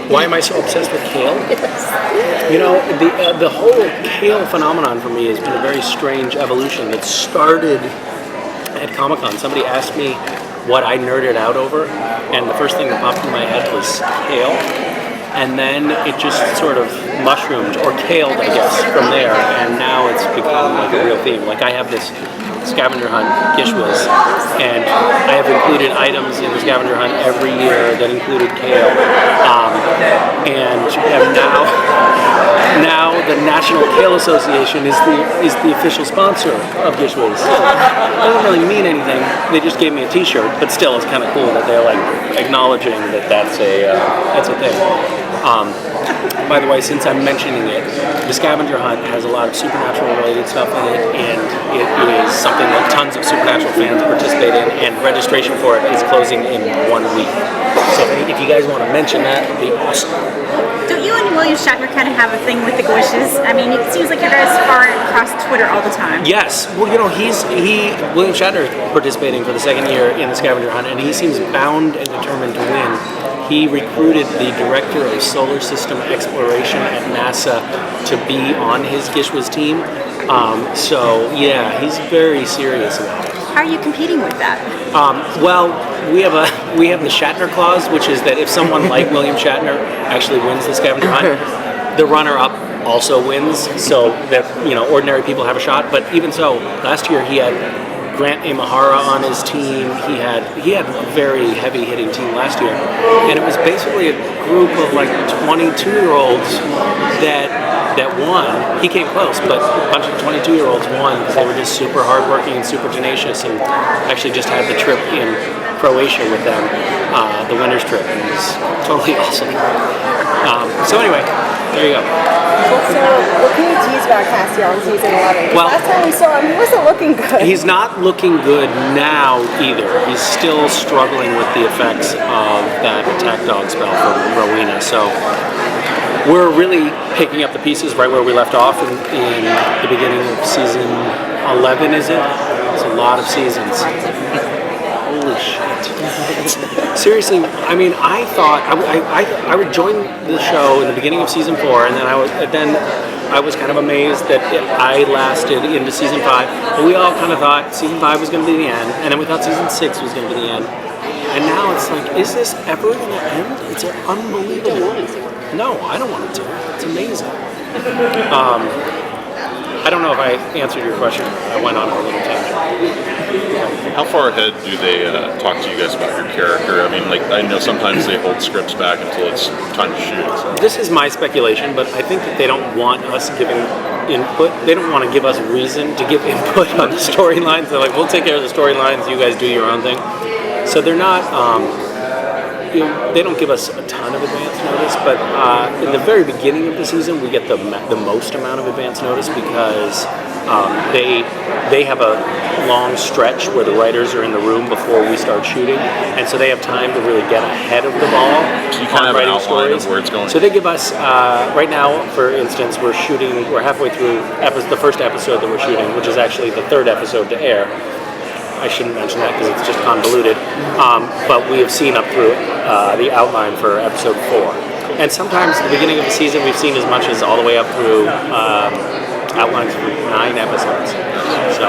Why am I so obsessed with kale? You know, the whole kale phenomenon for me has been a very strange evolution that started at Comic-Con. Somebody asked me what I nerded out over, and the first thing that popped in my head was kale. And then it just sort of mushroomed, or kaled, I guess, from there. And now it's become like a real theme. Like I have this scavenger hunt, Gishwas, and I have included items in the scavenger hunt every year that included kale. And now the National Kale Association is the official sponsor of Gishwas. It doesn't really mean anything. They just gave me a T-shirt, but still, it's kind of cool that they're like acknowledging that that's a thing. By the way, since I'm mentioning it, the scavenger hunt has a lot of supernatural related stuff in it, and it is something that tons of supernatural fans participate in, and registration for it is closing in 1 week. So if you guys want to mention that, it'd be awesome. Don't you and William Shatner kind of have a thing with the Wishes? I mean, it seems like you guys are across Twitter all the time. Yes. Well, you know, William Shatner is participating for the second year in the scavenger hunt, and he seems bound and determined to win. He recruited the director of solar system exploration at NASA to be on his Gishwas team. So yeah, he's very serious about it. How are you competing with that? Well, we have the Shatner clause, which is that if someone like William Shatner actually wins the scavenger hunt, the runner-up also wins, so that ordinary people have a shot. But even so, last year he had Grant Imahara on his team. He had a very heavy-hitting team last year, and it was basically a group of like 22-year-olds that won. He came close, but a bunch of 22-year-olds won because they were just super hardworking and super tenacious, and actually just had the trip in Croatia with them, the winner's trip, and it was totally awesome. So anyway, there you go. So, what can you tease about Cassiel in season 11? Well, last time we saw him, he wasn't looking good. He's not looking good now either. He's still struggling with the effects of that attack dog spell from Rowena. So we're really picking up the pieces right where we left off in the beginning of season 11, is it? It's a lot of seasons. Holy shit. Seriously, I mean, I thought I would join the show in the beginning of season 4, and then I was kind of amazed that I lasted into season 5. But we all kind of thought season 5 was going to be the end, and then we thought season 6 was going to be the end. And now it's like, is this ever going to end? It's unbelievable. No, I don't want it to. It's amazing. I don't know if I answered your question. I went on a little tangent. How far ahead do they talk to you guys about your character? I mean, like, I know sometimes they hold scripts back until it's time to shoot. So. This is my speculation, but I think that they don't want us giving input. They don't want to give us reason to give input on the storylines. They're like, we'll take care of the storylines. You guys do your own thing. So they're not. They don't give us a ton of advance notice, but in the very beginning of the season, we get the most amount of advance notice because they have a long stretch where the writers are in the room before we start shooting, and so they have time to really get ahead of the ball. So you kind of have an outline of where it's going. So they give us right now, for instance, we're halfway through the first episode that we're shooting, which is actually the third episode to air. I shouldn't mention that because it's just convoluted, but we have seen up through the outline for episode 4. And sometimes at the beginning of the season we've seen as much as all the way up through outlines for 9 episodes. So